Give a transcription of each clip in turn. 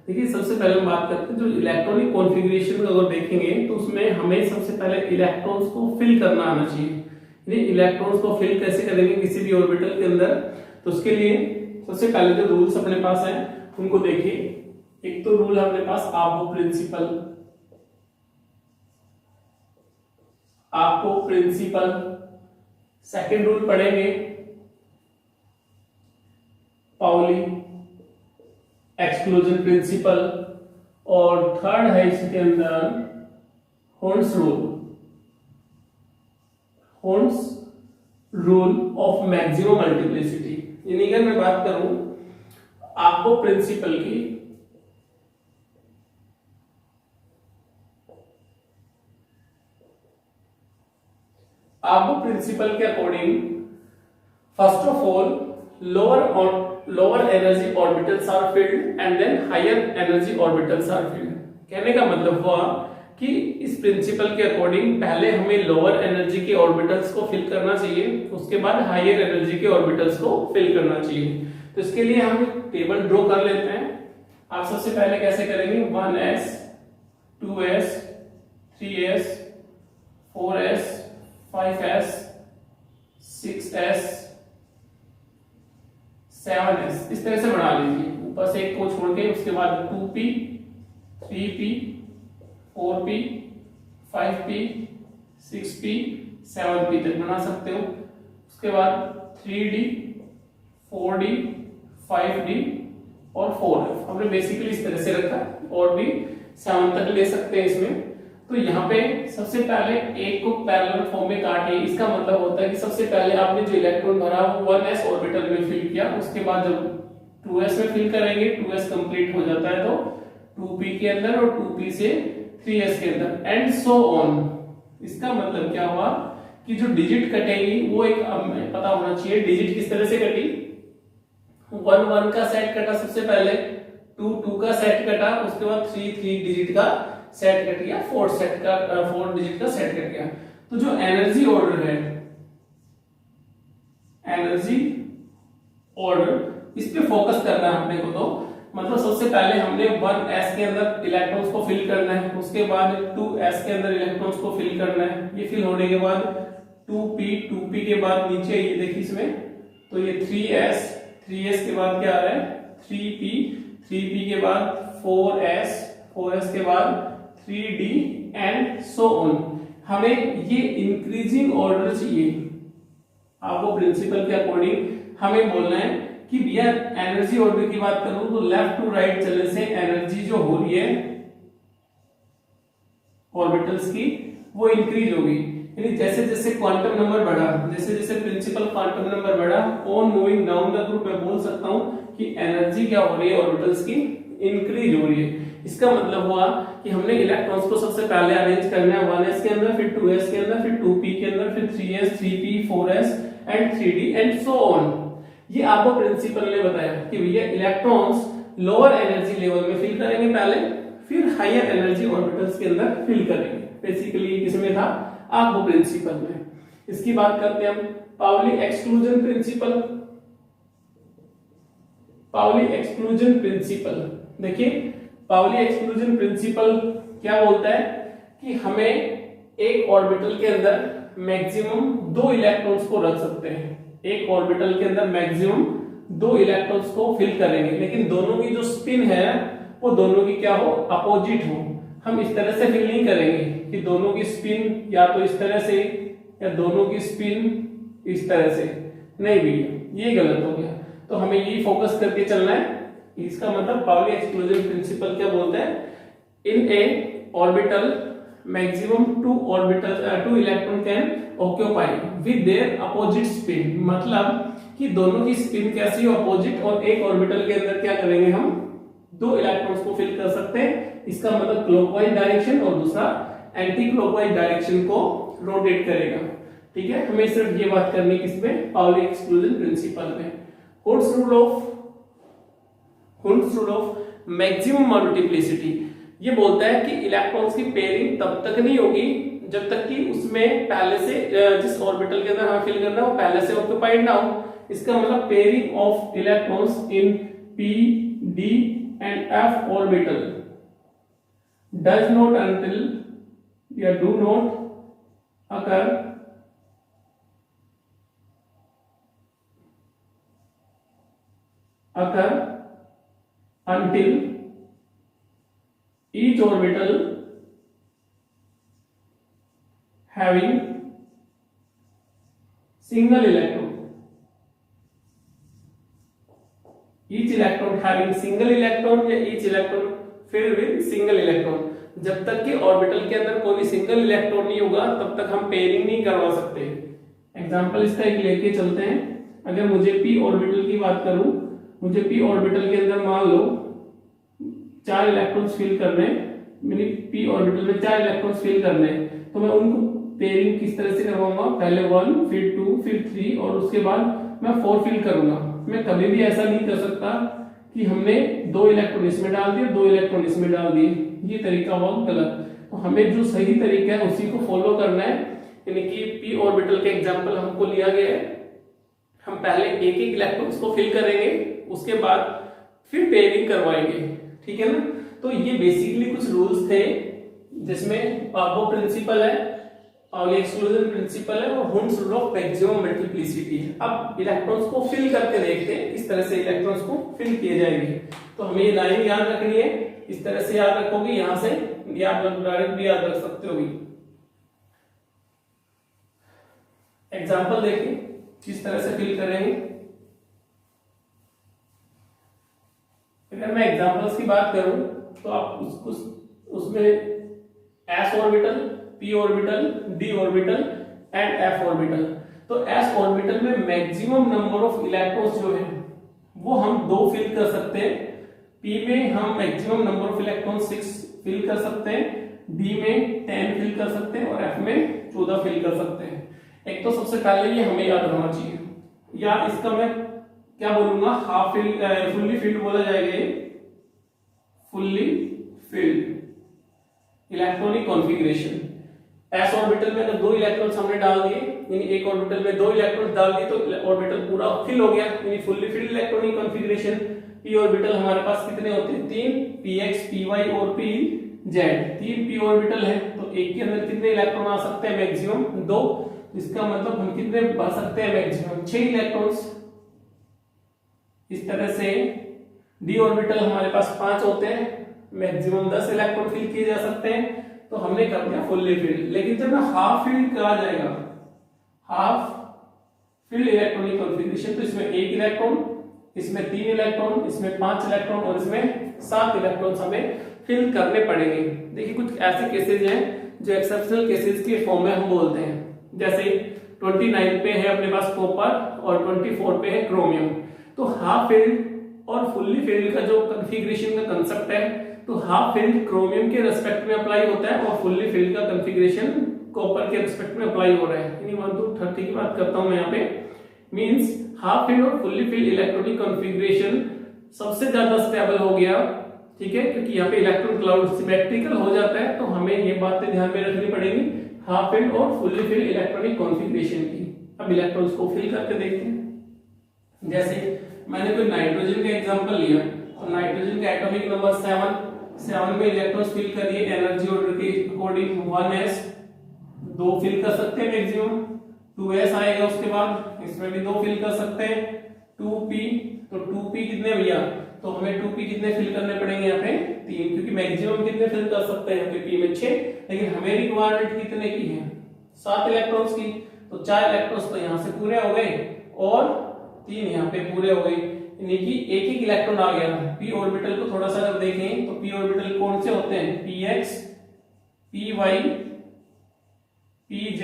देखिए, सबसे पहले हम बात करते हैं जो इलेक्ट्रॉनिक कॉन्फ़िगरेशन अगर देखेंगे तो उसमें हमें सबसे पहले इलेक्ट्रॉन्स को फिल करना आना चाहिए। यानी इलेक्ट्रॉन्स को फिल कैसे करेंगे किसी भी ऑर्बिटल के अंदर, तो उसके लिए सबसे पहले जो रूल्स अपने पास हैं उनको देखिए। एक तो रूल है अपने पास आपको प्रिंसिपल। सेकंड रूल पढ़ेंगे पाउली एक्सक्लूजन प्रिंसिपल, और थर्ड है इसके अंदर होर्न्स रूल ऑफ मैक्सिमम मल्टीप्लिसिटी। यानी अगर मैं बात करूं आपको प्रिंसिपल की, आपको प्रिंसिपल के according first of all lower energy orbitals are filled and then higher energy orbitals are filled. कहने का मतलब हुआ कि इस प्रिंसिपल के अकॉर्डिंग पहले हमें लोअर एनर्जी के ऑर्बिटल्स को फिल करना चाहिए, उसके बाद हायर एनर्जी के ऑर्बिटल्स को फिल करना चाहिए। तो इसके लिए हम टेबल ड्रॉ कर लेते हैं। आप सबसे पहले कैसे करेंगे, 1s 2s 3s 4s 5s 6s 7s, इस तरह से बना लीजिए। ऊपर से एक को छोड़ के उसके बाद 2p 3p 4p 5p 6p 7p तक बना सकते हो। उसके बाद 3d 4d 5d और 4f हमने बेसिकली इस तरह से रखा, और भी 7 तक ले सकते हैं इसमें। तो यहाँ पे सबसे पहले एक को पैरेलल फॉर्म में काटिए। इसका मतलब होता है कि सबसे पहले आपने जो इलेक्ट्रॉन भरा वो 1s ऑर्बिटल में फिल किया, उसके बाद जब 2s में फिल करेंगे 2s कंप्लीट हो जाता है तो 2p के अंदर और 2p से 3s के अंदर एंड सो ऑन। इसका मतलब क्या हुआ कि जो डिजिट कटेगी वो एक पता होना चाहिए डिजिट किस तरह से कटी। 1 1 का सेट कटा सबसे पहले, 2 2 का सेट कटा, उसके बाद 3 3 डिजिट का सेट कट गया, 4 डिजिट का सेट कट गया। तो जो एनर्जी ऑर्डर है, एनर्जी ऑर्डर इस पे फोकस करना है अपने को। तो मतलब सबसे पहले हमने 1s के अंदर इलेक्ट्रॉन्स को फिल करना है, उसके बाद 2s के अंदर इलेक्ट्रॉन्स को फिल करना है। ये फिल होने के बाद 2p के बाद नीचे ये देखिए इसमें, तो ये 3s के बाद क्या आ रहा है 3p के बाद 4s के बाद 3d एंड सो ऑन। हमें ये इंक्रीजिंग ऑर्डर चाहिए। आपको प्रिंसिपल के अकॉर्डिंग हमें बोलना है कि भैया एनर्जी ऑर्डर की बात करूं तो लेफ्ट टू राइट चलने से एनर्जी जो हो रही है ऑर्बिटल्स की वो इंक्रीज होगी। यानी जैसे जैसे क्वांटम नंबर बढ़ा, जैसे जैसे प्रिंसिपल क्वांटम नंबर बढ़ा, on moving down the group मैं बोल सकता हूं कि एनर्जी क्या हो रही है ऑर्बिटल्स की इंक्रीज हो रही है। इसका मतलब हुआ कि हमने इलेक्ट्रॉन्स को सबसे पहले अरेंज करना है 1s के अंदर, फिर 2s के अंदर, फिर 2p के अंदर, फिर 3s 3p 4s and 3d and so on. ये आपको प्रिंसिपल ने बताया कि भैया इलेक्ट्रॉन्स लोअर एनर्जी लेवल में फिल करेंगे पहले, फिर हायर एनर्जी ऑर्बिटल्स के अंदर फिल करेंगे। बेसिकली किसमें था, आपको प्रिंसिपल में। इसकी बात करते हैं हम पाउली एक्सक्लूजन प्रिंसिपल। देखिए पाउली एक्सक्लूजन प्रिंसिपल क्या बोलता है कि हमें एक ऑर्बिटल के अंदर मैक्सिमम 2 इलेक्ट्रॉन्स को रख सकते हैं। एक ऑर्बिटल के अंदर मैक्सिमम 2 इलेक्ट्रॉन्स को फिल करेंगे, लेकिन दोनों की जो स्पिन है वो दोनों की क्या हो, अपोजिट हो। हम इस तरह से फिल नहीं करेंगे कि दोनों की स्पिन या तो इस तरह से या दोनों की स्पिन इस तरह से, नहीं भैया ये गलत हो गया। तो हमें यही फोकस करके चलना है। इसका मतलब पाउली एक्सक्लूजन प्रिंसिपल क्या बोलता है, in a orbital maximum 2 electron can occupy with their opposite spin. मतलब कि दोनों की स्पिन कैसी अपोजिट, और एक ऑर्बिटल के अंदर क्या करेंगे हम 2 इलेक्ट्रॉन्स को फिल कर सकते हैं। इसका मतलब क्लॉकवाइज डायरेक्शन और दूसरा एंटी क्लॉकवाइज डायरेक्शन को रोटेट करेगा। ठीक है, हमें सिर्फ ये बात करनी है किसमें, पाउली एक्सक्लूजन प्रिंसिपल में। होर्न्स रूल ऑफ मैक्सिमम मल्टीप्लिसिटी ये बोलता है कि इलेक्ट्रॉन्स की पेयरिंग तब तक नहीं होगी जब तक कि उसमें पहले से जिस ऑर्बिटल के अंदर हमें फिल करना है वो पहले से ऑक्यूपाइड ना हो। इसका मतलब pairing of electrons in p d and f orbital does not until या do not occur until each orbital having single electron, each electron having single electron या each electron filled with single electron, जब तक कि orbital के अंदर कोई single electron नहीं होगा तब तक हम पेयरिंग नहीं करवा सकते। एग्जांपल इसका एक लेके चलते हैं। अगर मुझे p ऑर्बिटल की बात करूं, मुझे p ऑर्बिटल के अंदर मान लो 4 इलेक्ट्रॉन्स फिल करने, यानी p ऑर्बिटल में 4 इलेक्ट्रॉन्स फिल करने, तो मैं उनको पेयरिंग किस तरह से करवाऊंगा, पहले 1 फिर 2 फिर 3 और उसके बाद मैं 4 फिल करूंगा। मैं कभी भी ऐसा नहीं कर सकता कि हमने 2 इलेक्ट्रॉन इसमें डाल दिए 2 इलेक्ट्रॉन इसमें डाल दिए, ये तरीका बहुत गलत। तो हमें जो सही तरीका है उसी को फॉलो करना है, यानी कि p ऑर्बिटल के एग्जांपल हमको लिया गया है, हम पहले एक एक इलेक्ट्रॉन्स को फिल करेंगे, उसके बाद फिर पेयरिंग करवाएंगे, ठीक है ना। तो ये बेसिकली कुछ रूल्स थे जिसमें पावो प्रिंसिपल है, पाउली एक्सक्लूजन प्रिंसिपल है और हुंस रूल ऑफ मैक्सिमम मल्टीप्लिसिटी है। अब इलेक्ट्रॉन्स को फिल करके देखते हैं किस तरह से इलेक्ट्रॉन्स को फिल किए जाएंगे। तो हमें ये लाइन याद रखनी है, इस तरह से याद रखोगे, यहां से या आप डायरेक्ट भी याद रख सकते हो। एग्जांपल देखिए किस तरह से फिल करेंगे। अगर मैं एग्जांपल्स की बात करूं तो आप उसमें s orbital, p orbital, d orbital and f orbital. तो s ऑर्बिटल में मैक्सिमम नंबर ऑफ इलेक्ट्रॉन्स जो है वो हम 2 फिल कर सकते हैं, p में हम maximum number of electron 6 fill कर सकते हैं, d में 10 फिल कर सकते हैं और f में 14 फिल कर सकते हैं। एक तो सबसे पहले ये हमें याद रखना चाहिए, या इसका मैं क्या बोलूंगा, हाफ फिल, फुल्ली फिल्ड बोला जाएगा, fully filled electronic configuration. s orbital में अगर 2 इलेक्ट्रॉन्स हमने डाल दिए, यानी एक ऑर्बिटल में 2 इलेक्ट्रॉन्स डाल दिए तो ऑर्बिटल पूरा फिल हो गया, यानी fully filled electronic configuration. p orbital हमारे पास कितने होते हैं, 3, px, py और pz, 3 p ऑर्बिटल है, तो एक के अंदर कितने इलेक्ट्रॉन आ सकते हैं, मैक्सिमम 2। इसका मतलब हम कितने भर सकते हैं, मैक्सिमम 6 इलेक्ट्रॉन्स। इस तरह से d ऑर्बिटल हमारे पास 5 होते हैं, मैक्सिमम 10 इलेक्ट्रॉन फिल किए जा सकते हैं, तो हमने कर दिया फुल्ली फिल्ड। लेकिन जब मैं हाफ फील्ड करा जाएगा, हाफ फील्ड इलेक्ट्रॉनिक कॉन्फ़िगरेशन, तो इसमें 1 इलेक्ट्रॉन, इसमें 3 इलेक्ट्रॉन, इसमें 5 इलेक्ट्रॉन और इसमें 7 इलेक्ट्रॉन हमें फिल करने पड़ेंगे। देखिए कुछ ऐसे केसेस हैं जो एक्सेप्शनल केसेस के फॉर्म में हम बोलते हैं, जैसे 29 पे है अपने पास कॉपर और 24 पे है क्रोमियम। तो हाफ फील्ड और फुल्ली फील्ड का जो कॉन्फ़िगरेशन का कांसेप्ट है, तो हाफ फील्ड क्रोमियम के रिस्पेक्ट में अप्लाई होता है और फुल्ली फील्ड का कॉन्फ़िगरेशन कॉपर के रिस्पेक्ट में अप्लाई हो रहा है। यानी 1 to 30 की बात करता हूं मैं यहाँ पे, मींस हाफ फील्ड और फुल्ली फील्ड इलेक्ट्रॉनिक कॉन्फ़िगरेशन सबसे ज्यादा स्टेबल हो गया, ठीक है, क्योंकि यहाँ पे इलेक्ट्रॉन क्लाउड सिमेट्रिकल हो जाता है। तो हमें ये बातें ध्यान में रखनी पड़ेगी हाफ फील्ड और फुल्ली फील्ड इलेक्ट्रॉनिक कॉन्फ़िगरेशन की। अब इलेक्ट्रॉन्स को फिल करके देखते हैं। जैसे मैंने कोई नाइट्रोजन का एग्जांपल लिया, तो नाइट्रोजन का एटॉमिक नंबर 7 में इलेक्ट्रॉन्स फिल करिए एनर्जी ऑर्डर के अकॉर्डिंग 1s, 2 फिल कर सकते हैं मैक्सिमम, 2s आएगा, उसके बाद इसमें भी 2 फिल कर सकते हैं, 2p, तो 2p कितने भैया, तो हमें 2p कितने फिल करने पड़ेंगे यहाँ पे 3, क्योंकि मैक्सिमम कितने फिल कर सकते हैं यहाँ पे p में 6, लेकिन हमें रिक्वायरमेंट कितने की है 7 इलेक्ट्रॉन्स की, तो 4 इलेक्ट्रॉन्स तो यहाँ से पूरे हो गए और 3 यहाँ पे पूरे हो गए, यानी कि एक इलेक्ट्रॉन आ गया। p ऑर्बिटल को थोड़ा सा अगर देखें तो p ऑर्बिटल कौन से होते हैं, px, py, pz,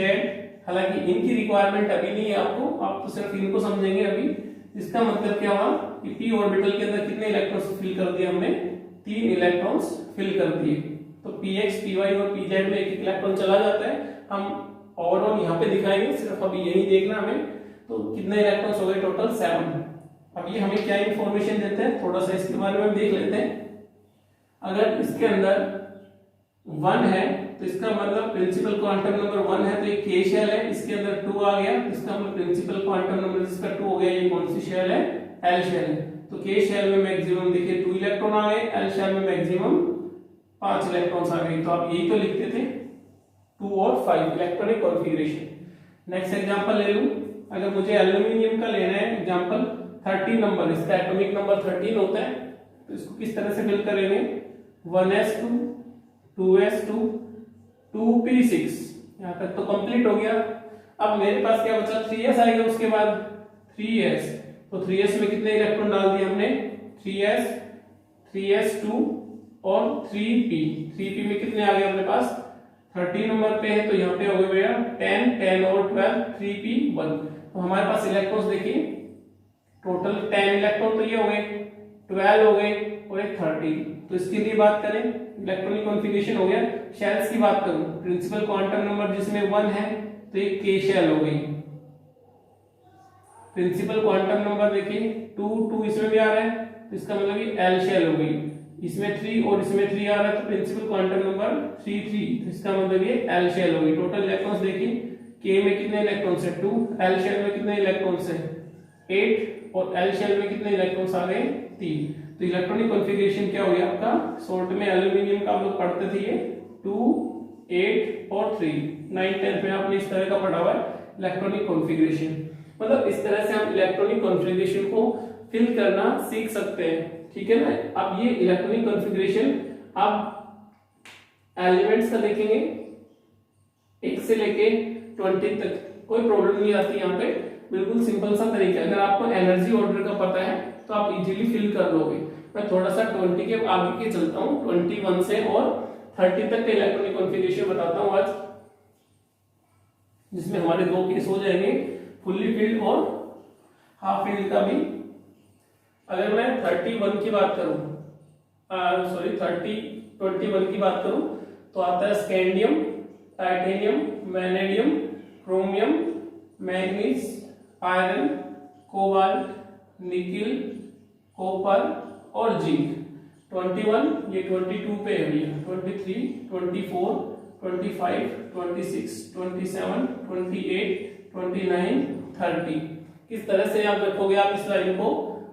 हालांकि इनकी रिक्वायरमेंट अभी नहीं है आपको, आप तो सिर्फ इनको समझेंगे अभी। इसका मतलब क्या हुआ कि p ऑर्बिटल के अंदर कितने इलेक्ट्रॉन्स फिल कर दिए हमने, 3 इलेक्ट्रॉन्स फिल कर दिए। तो px, py और pz में एक इलेक्ट्रॉन चला जाता है, हम ओवरऑल यहाँ पे दिखाएंगे, सिर्फ अभी यही देखना हमें। तो कितने इलेक्ट्रॉन्स हो गए टोटल 7। अब ये हमें क्या इंफॉर्मेशन देते हैं, थोड़ा सा इसके बारे में देख लेते हैं। अगर इसके अंदर 1 है तो इसका मतलब प्रिंसिपल क्वांटम नंबर 1 है, तो ये k शेल है, इसके अंदर 2 आ गया, इसका मतलब प्रिंसिपल क्वांटम नंबर जिसका 2 हो गया, ये कौन सी शेल है, l शेल है। तो के शेल में मैक्सिमम देखिए 2 इलेक्ट्रॉन आ गए, एल शेल में मैक्सिमम 5 इलेक्ट्रॉन्स आ गए। तो आप यही तो लिखते थे 2 और 5 इलेक्ट्रॉनिक कॉन्फ़िगरेशन। नेक्स्ट एग्जांपल ले लूं, अगर मुझे एल्यूमिनियम का लेना है एग्जांपल 13 नंबर, इसका एटॉमिक नंबर 13 होता है, तो इसको किस तरह से फिल करेंगे 1s2 2s2 2p6, यहां तक तो कंप्लीट हो गया। अब मेरे पास क्या बचा 3s आएगा, उसके बाद 3s, तो 3s में कितने इलेक्ट्रॉन डाल दिए हमने 3s 3s2 और 3p में कितने आ गए अपने पास 13 नंबर पे है, तो यहाँ पे हो गए भैया 10 10 और 12 3p1। तो हमारे पास इलेक्ट्रॉन्स देखिए टोटल 10 इलेक्ट्रॉन तो ये हो गए, 12 हो गए और एक 13। तो इसके लिए बात करें इलेक्ट्रॉनिक कॉन्फ़िगरेशन हो गया। शेल्स की बात करूं, प्रिंसिपल क्वांटम नंबर जिसमें 1 है तो एक k शेल हो गई। प्रिंसिपल क्वांटम नंबर देखिए 2 इसमें भी आ रहा है, तो इसका मतलब ये l शेल हो गई। इसमें 3 और इसमें 3 आ रहा है, तो प्रिंसिपल क्वांटम नंबर 3 तो इसका मतलब ये l शेल हो गई। टोटल इलेक्ट्रॉन्स देखिए k में कितने इलेक्ट्रॉन्स है 2, l शेल में कितने इलेक्ट्रॉन्स है 8 और l शेल में कितने इलेक्ट्रॉन्स आ गए 3। तो इलेक्ट्रॉनिक कॉन्फ़िगरेशन क्या हो गया आपका, शॉर्ट में एल्यूमिनियम का आप लोग पढ़ते थे ये 2 8 और 3, 9 10 में आपने इस तरह का पढ़ा हुआ है इलेक्ट्रॉनिक कॉन्फ़िगरेशन। मतलब इस तरह से हम इलेक्ट्रॉनिक कॉन्फ़िगरेशन को फिल करना सीख सकते हैं, ठीक है ना। अब ये इलेक्ट्रॉनिक कॉन्फ़िगरेशन आप एलिमेंट्स का देखेंगे 1 से लेके 20 तक, कोई प्रॉब्लम नहीं आती यहाँ पे, बिल्कुल सिंपल सा तरीका। अगर आपको एनर्जी ऑर्डर का पता है तो आप इजीली फिल कर लोगे। मैं थोड़ा सा 20 के आगे के चलता हूँ, 21 से और 30 तक के इलेक्ट्रॉनिक कॉन्फ़िगरेशन बताता हूँ आज, जिसमें हमारे 2 केस हो जाएंगे, फुल्ली फिल्ड और हाफ फिल्ड का भी। अगर मैं 31 की बात करूं, 21 की बात करूं तो आता है scandium, titanium, vanadium, chromium, manganese, iron, cobalt, nickel, copper और जिंक। 21 ये 22 पे है भैया, 23 24 25 26 27 28 29 30। किस तरह से आप रखोगे आप इस लाइन को,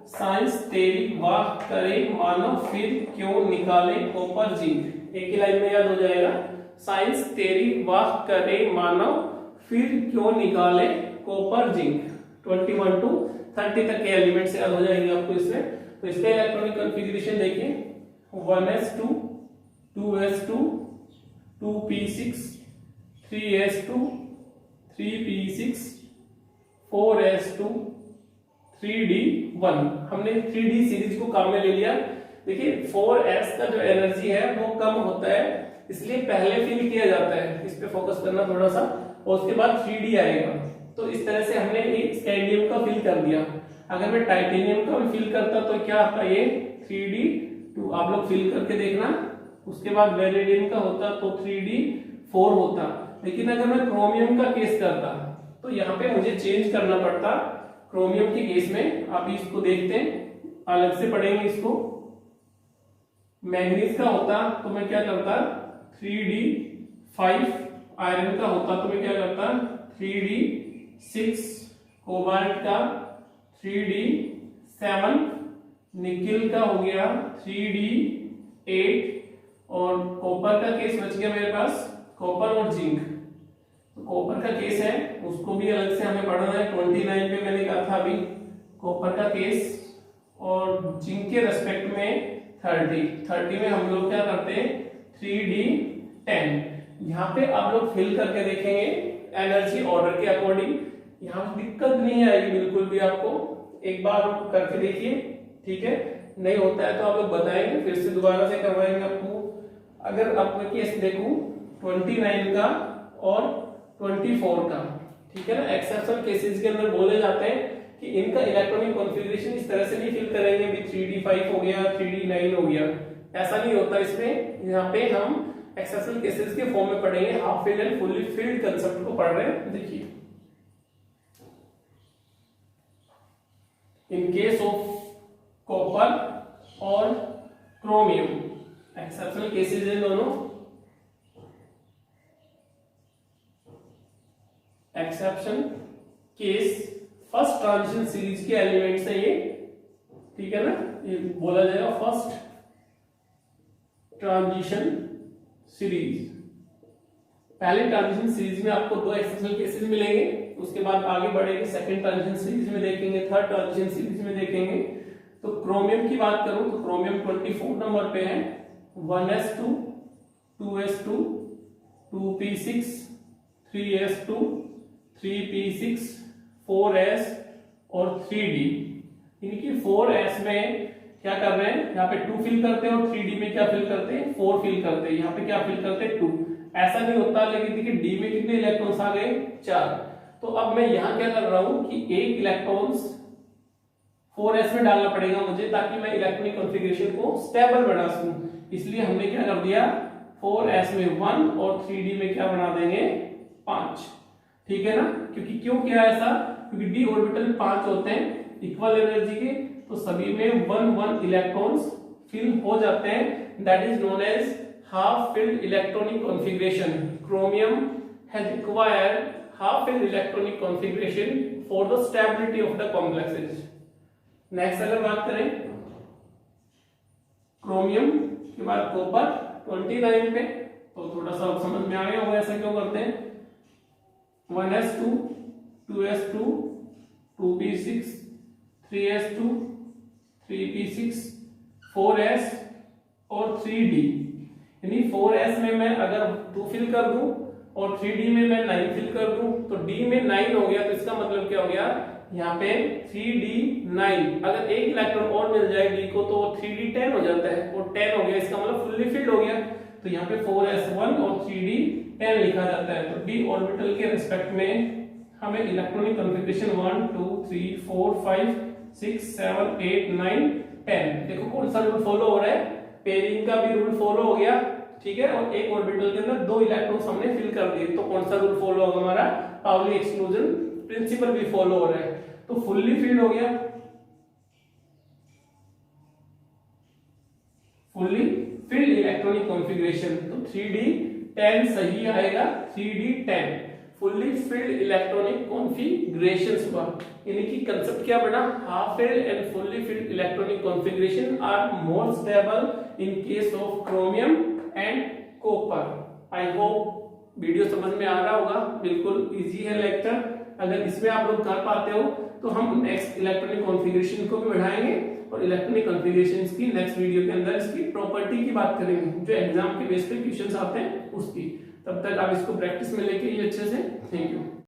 साइंस तेरी वाह करे मानव फिर क्यों निकाले कॉपर जिंक। एक ही लाइन में याद हो जाएगा, साइंस तेरी वाह करे मानव फिर क्यों निकाले कॉपर जिंक। 21 to 30 तक के एलिमेंट्स याद हो जाएंगे आपको इसमें। तो इसका इलेक्ट्रॉनिक कॉन्फ़िगरेशन देखिए 1s2 2s2 2p6 3s2 3p6 4s2 3d1। हमने 3d सीरीज को काम में ले लिया। देखिए 4s का जो एनर्जी है वो कम होता है, इसलिए पहले फिल किया जाता है, इस पे फोकस करना थोड़ा सा, और उसके बाद 3d आएगा। तो इस तरह से हमने एक स्कैंडियम का फिल कर दिया। अगर मैं टाइटेनियम का भी फिल करता तो क्या आता ये 3d2, आप लोग फिल करके देखना। उसके बाद वैनेडियम का होता तो 3d4 होता। लेकिन अगर मैं क्रोमियम का केस करता तो यहाँ पे मुझे चेंज करना पड़ता। क्रोमियम के केस में आप इसको देखते हैं, अलग से पढ़ेंगे इसको। मैग्नीज का होता तो मैं क्या करता 3d5, आयरन का होता तो मैं क्या करता 3d6, कोबाल्ट का 3d7, निकिल का हो गया 3d8 और कॉपर का केस बच गया मेरे पास, कॉपर और जिंक। तो कॉपर का केस है उसको भी अलग से हमें पढ़ना है। 29 पे मैंने कहा था अभी कॉपर का केस, और जिंक के रेस्पेक्ट में 30 में हम लोग क्या करते हैं 3d10। यहाँ पे आप लोग फिल करके देखेंगे एनर्जी ऑर्डर के अकॉर्डिंग, यहाँ दिक्कत नहीं आएगी बिल्कुल भी। आपको एक बार करके देखिए, ठीक है, नहीं होता है तो आप लोग बताएंगे, फिर से दोबारा से करवाएंगे आपको। अगर आपको केस देखूं 29 का और 24 का, ठीक है ना, एक्सेप्शन केसेस के अंदर बोले जाते हैं कि इनका इलेक्ट्रॉनिक कॉन्फ़िगरेशन इस तरह से नहीं फिल करेंगे भी 3d5 हो गया 3d9 हो गया, ऐसा नहीं होता इसमें। यहाँ पे हम एक्सेप्शनल केसेस के फॉर्म में पढ़ेंगे, half filled and fully field concept को पढ़ रहे हैं। देखिए इन केस ऑफ कॉपर और क्रोमियम, एक्सेप्शनल केसेस है दोनों। Exception case first transition series के एलिमेंट्स है ये, ठीक है ना, ये बोला जाएगा फर्स्ट ट्रांजिशन सीरीज। पहले ट्रांजिशन सीरीज में आपको 2 एक्सेप्शनल केसेस मिलेंगे, उसके बाद आगे बढ़ेंगे सेकंड ट्रांजिशन सीरीज में देखेंगे, थर्ड ट्रांजिशन सीरीज में देखेंगे। तो क्रोमियम की बात करूं तो क्रोमियम 24 नंबर पे है, 1s2 2s2 2p6 3s2 3p6 4s और 3d। इनकी 4s में क्या कर रहे हैं, यहाँ पे 2 फिल करते हैं और 3d में क्या फिल करते हैं, 4 फिल करते हैं। यहाँ पे क्या फिल करते हैं, 2। ऐसा नहीं होता, लेकिन देखिए डी में कितने इलेक्ट्रॉन्स आ गए, 4। तो अब मैं यहाँ क्या कर रहा हूं कि एक इलेक्ट्रॉन्स 4s में डालना पड़ेगा मुझे, ताकि मैं इलेक्ट्रॉनिक कॉन्फ़िगरेशन को स्टेबल बना सकूं। इसलिए हमने क्या कर दिया, 4s में 1 और 3d में क्या बना देंगे, 5। ठीक है ना, क्योंकि क्यों किया ऐसा, क्योंकि d ऑर्बिटल 5 होते हैं इक्वल एनर्जी के, तो सभी में 1 इलेक्ट्रॉन्स फिल हो जाते हैं। That is known as half filled electronic configuration. Chromium has required half filled electronic configuration for the stability of the complexes. Next अगर बात करें क्रोमियम के बाद कॉपर 29 पे, तो थोड़ा सा समझ में आ गया होगा ऐसा क्यों करते हैं। 1s2 2s2 2p6 3s2 3p6 4s और 3d। यानी 4s में मैं अगर 2 फिल कर दूं और 3d में मैं 9 फिल कर दूं, तो d में 9 हो गया, तो इसका मतलब क्या हो गया, यहाँ पे 3d 9। अगर एक इलेक्ट्रॉन और मिल जाए d को तो 3d 10 हो जाता है, और 10 हो गया, इसका मतलब फुल्ली फिल्ड हो गया। तो यहाँ पे 4s1 और 3d 10 लिखा जाता है। तो d ऑर्बिटल के रिस्पेक्ट में हमें इलेक्ट्रॉनिक कॉन्फ़िगरेशन 1 2 3 4 5 6 7 8 9 10। देखो कौन सा रूल फॉलो हो रहा है, पेयरिंग का भी रूल फॉलो हो गया, ठीक है, और एक ऑर्बिटल के अंदर 2 इलेक्ट्रॉन्स हमने फिल कर दिए, तो कौन सा रूल फॉलो होगा, हमारा पाउली एक्सक्लूजन प्रिंसिपल भी फॉलो हो रहा है। तो फुल्ली फिल्ड हो गया, फुल्ली फिल्ड इलेक्ट्रॉनिक कॉन्फ़िगरेशन, तो 3d 10 सही आएगा, 3d 10 fully filled electronic configurations हुआ। यानी कि कांसेप्ट क्या बना, half filled and fully filled electronic configuration are more stable in case of chromium and copper. I hope video समझ में आ रहा होगा, बिल्कुल इजी है लेक्चर। अगर इसमें आप लोग कर पाते हो तो हम नेक्स्ट इलेक्ट्रॉनिक कॉन्फ़िगरेशन को भी बढ़ाएंगे, और इलेक्ट्रॉनिक कॉन्फ़िगरेशंस की नेक्स्ट वीडियो के अंदर इसकी प्रॉपर्टी की बात करेंगे, जो एग्जाम के बेस पे क्वेश्चंस आते हैं उसकी। तब तक आप इसको प्रैक्टिस में लेके ये अच्छे से। Thank you.